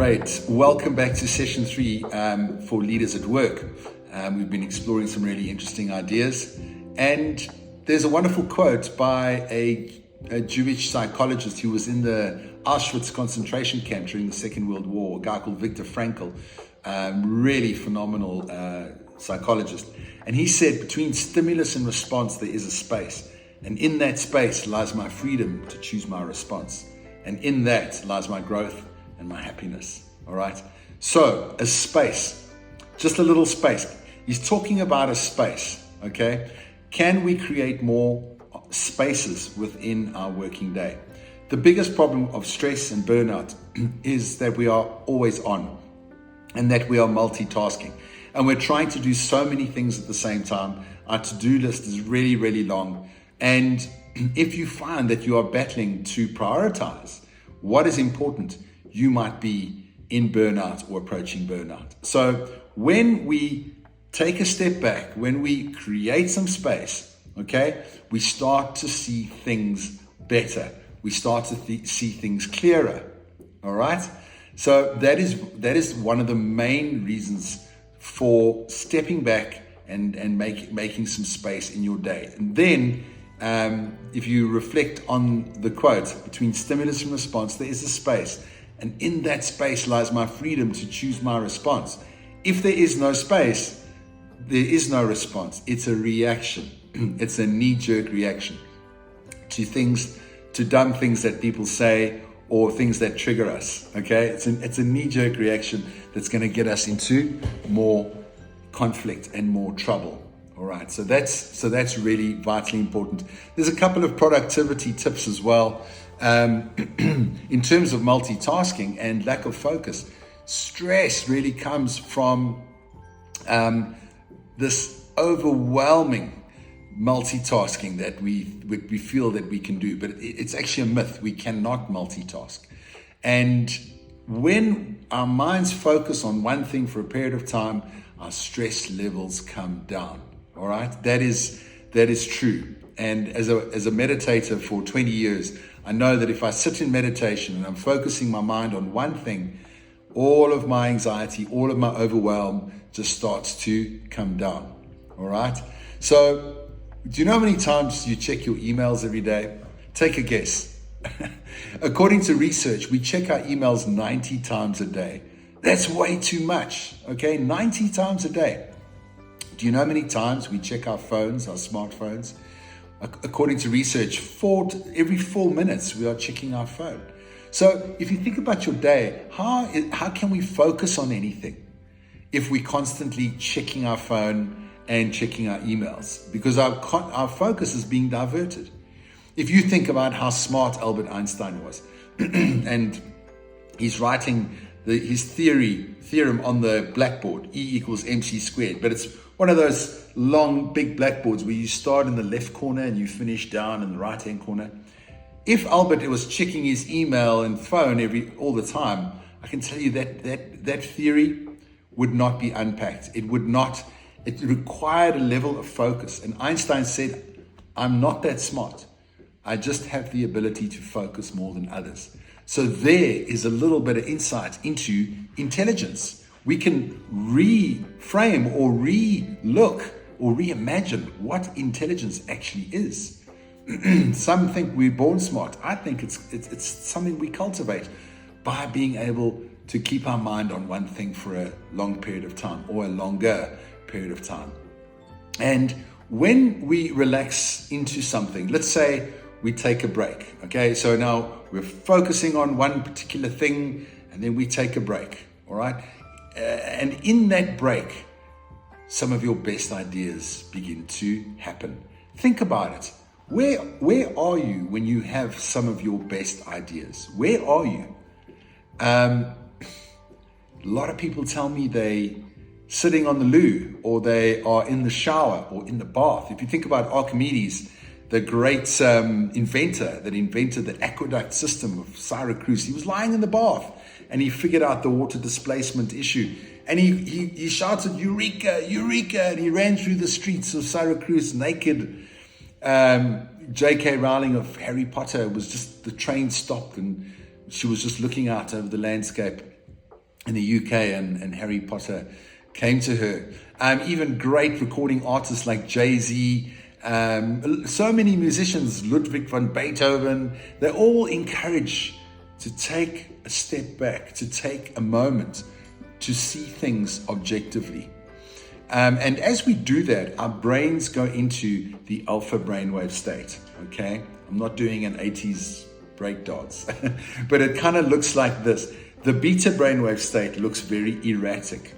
Great. Welcome back to session 3 for Leaders at Work. We've been exploring some really interesting ideas. And there's a wonderful quote by a Jewish psychologist who was in the Auschwitz concentration camp during the Second World War, a guy called Viktor Frankl, really phenomenal psychologist. And he said, between stimulus and response, there is a space. And in that space lies my freedom to choose my response. And in that lies my growth and my happiness. All right. So a space, just a little space. He's talking about a space. Okay. Can we create more spaces within our working day? The biggest problem of stress and burnout is that we are always on and that we are multitasking and we're trying to do so many things at the same time. Our to-do list is really, really long. And if you find that you are battling to prioritize what is important, you might be in burnout or approaching burnout. So when we take a step back, when we create some space, okay, we start to see things better. We start to see things clearer. All right. So that is one of the main reasons for stepping back and making some space in your day. And then if you reflect on the quote, between stimulus and response, there is a space. And in that space lies my freedom to choose my response. If there is no space, there is no response. It's a reaction. It's a knee-jerk reaction to things, to dumb things that people say or things that trigger us. Okay, it's a knee-jerk reaction that's going to get us into more conflict and more trouble. All right, so that's really vitally important. There's a couple of productivity tips as well. In terms of multitasking and lack of focus, stress really comes from this overwhelming multitasking that we feel that we can do, but it's actually a myth. We cannot multitask. And when our minds focus on one thing for a period of time, our stress levels come down. All right, that is true. And as a meditator for 20 years, I know that if I sit in meditation and I'm focusing my mind on one thing, all of my anxiety, all of my overwhelm just starts to come down. All right. So do you know how many times you check your emails every day? Take a guess. According to research, we check our emails 90 times a day. That's way too much. Okay. 90 times a day. Do you know how many times we check our phones, our smartphones? According to research, every 4 minutes we are checking our phone. So if you think about your day, how can we focus on anything if we're constantly checking our phone and checking our emails? Because our focus is being diverted. If you think about how smart Albert Einstein was, and he's writing his theorem on the blackboard, E equals mc squared, but it's one of those long, big blackboards where you start in the left corner and you finish down in the right-hand corner. If Albert was checking his email and phone all the time, I can tell you that theory would not be unpacked. It required a level of focus. And Einstein said, I'm not that smart. I just have the ability to focus more than others. So there is a little bit of insight into intelligence. We can reframe or re-look or reimagine what intelligence actually is. Some think we're born smart. I think it's something we cultivate by being able to keep our mind on one thing for a long period of time or a longer period of time. And when we relax into something, let's say we take a break. Okay, so now we're focusing on one particular thing and then we take a break. All right. And in that break, some of your best ideas begin to happen. Think about it. Where are you when you have some of your best ideas? Where are you? A lot of people tell me they sitting on the loo, or they are in the shower or in the bath. If you think about Archimedes, the great inventor that invented the aqueduct system of Syracuse, he was lying in the bath and he figured out the water displacement issue. And he shouted, "Eureka, Eureka," and he ran through the streets of Syracuse naked. J.K. Rowling of Harry Potter the train stopped and she was just looking out over the landscape. in the UK, and Harry Potter came to her. Even great recording artists like Jay-Z, so many musicians, Ludwig van Beethoven, they all encourage to take a step back, to take a moment to see things objectively. And as we do that, our brains go into the alpha brainwave state, okay? I'm not doing an 80s breakdance, but it kind of looks like this. The beta brainwave state looks very erratic.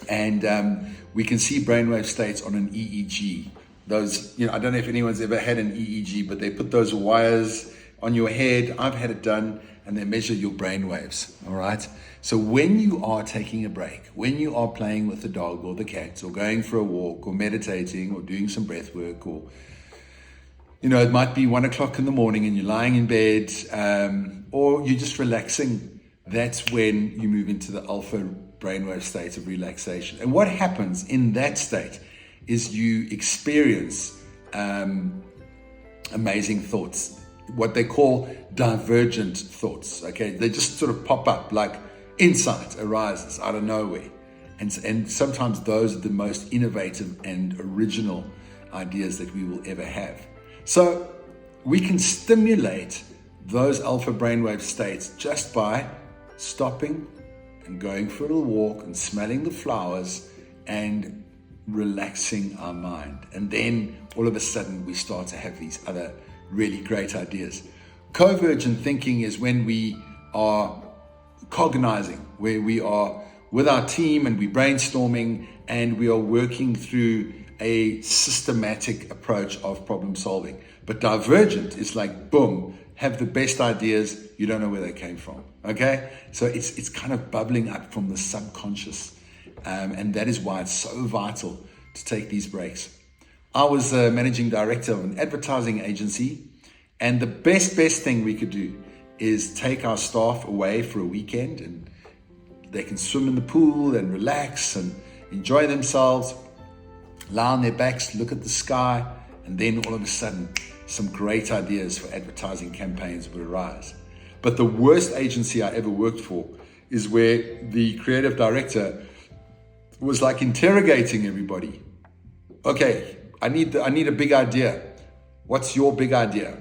And we can see brainwave states on an EEG. Those, I don't know if anyone's ever had an EEG, but they put those wires on your head. I've had it done, and they measure your brainwaves, all right? So when you are taking a break, when you are playing with the dog or the cat, or going for a walk, or meditating, or doing some breath work, or, it might be 1 o'clock in the morning and you're lying in bed, or you're just relaxing, that's when you move into the alpha brainwave state of relaxation. And what happens in that state is you experience amazing thoughts, what they call divergent thoughts, okay? They just sort of pop up, like insight arises out of nowhere. And sometimes those are the most innovative and original ideas that we will ever have. So we can stimulate those alpha brainwave states just by stopping and going for a little walk and smelling the flowers and relaxing our mind. And then all of a sudden we start to have these other really great ideas. Convergent thinking is when we are cognizing, where we are with our team and we're brainstorming and we are working through a systematic approach of problem solving. But divergent is like, boom, have the best ideas, you don't know where they came from, okay? So it's kind of bubbling up from the subconscious, and that is why it's so vital to take these breaks. I was a managing director of an advertising agency, and the best thing we could do is take our staff away for a weekend, and they can swim in the pool and relax and enjoy themselves, lie on their backs, look at the sky, and then all of a sudden, some great ideas for advertising campaigns would arise. But the worst agency I ever worked for is where the creative director was like interrogating everybody. Okay, I need a big idea. What's your big idea?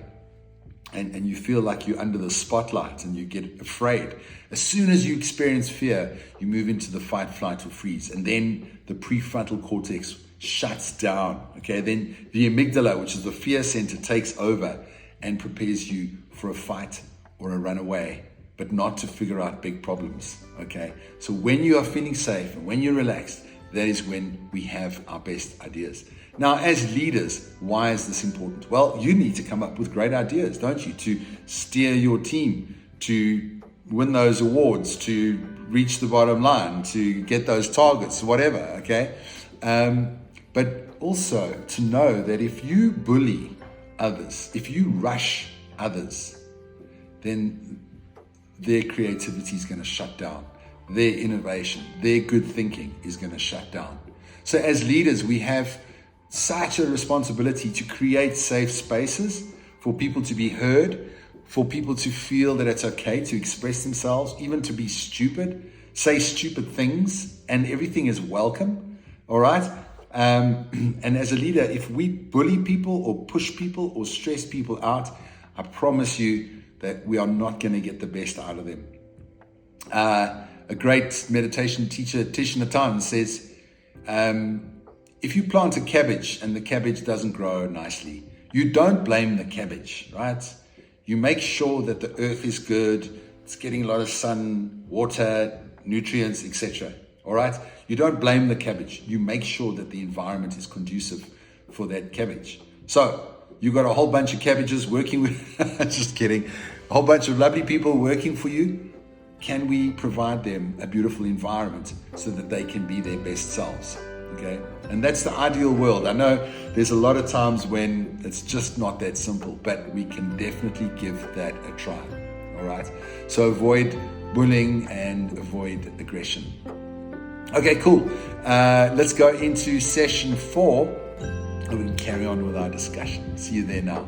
And you feel like you're under the spotlight and you get afraid. As soon as you experience fear, you move into the fight, flight, or freeze. And then the prefrontal cortex shuts down. Okay, then the amygdala, which is the fear center, takes over and prepares you for a fight or a runaway, but not to figure out big problems. Okay, so when you are feeling safe and when you're relaxed, that is when we have our best ideas. Now, as leaders, why is this important? Well, you need to come up with great ideas, don't you? To steer your team, to win those awards, to reach the bottom line, to get those targets, whatever, okay? But also to know that if you bully others, if you rush others, then their creativity is going to shut down. Their innovation, their good thinking is going to shut down. So as leaders, we have such a responsibility to create safe spaces for people to be heard, for people to feel that it's okay to express themselves, even to be stupid, say stupid things, and everything is welcome, all right? And as a leader, if we bully people or push people or stress people out, I promise you that we are not going to get the best out of them. A great meditation teacher, Thich Nhat Hanh, says, if you plant a cabbage and the cabbage doesn't grow nicely, you don't blame the cabbage, right? You make sure that the earth is good, it's getting a lot of sun, water, nutrients, etc. All right? You don't blame the cabbage. You make sure that the environment is conducive for that cabbage. So you've got a whole bunch of cabbages working with, just kidding, a whole bunch of lovely people working for you. Can we provide them a beautiful environment so that they can be their best selves? Okay, and that's the ideal world. I know there's a lot of times when it's just not that simple, but we can definitely give that a try. All right, so avoid bullying and avoid aggression. Okay, cool. Let's go into session 4 and we can carry on with our discussion. See you there now.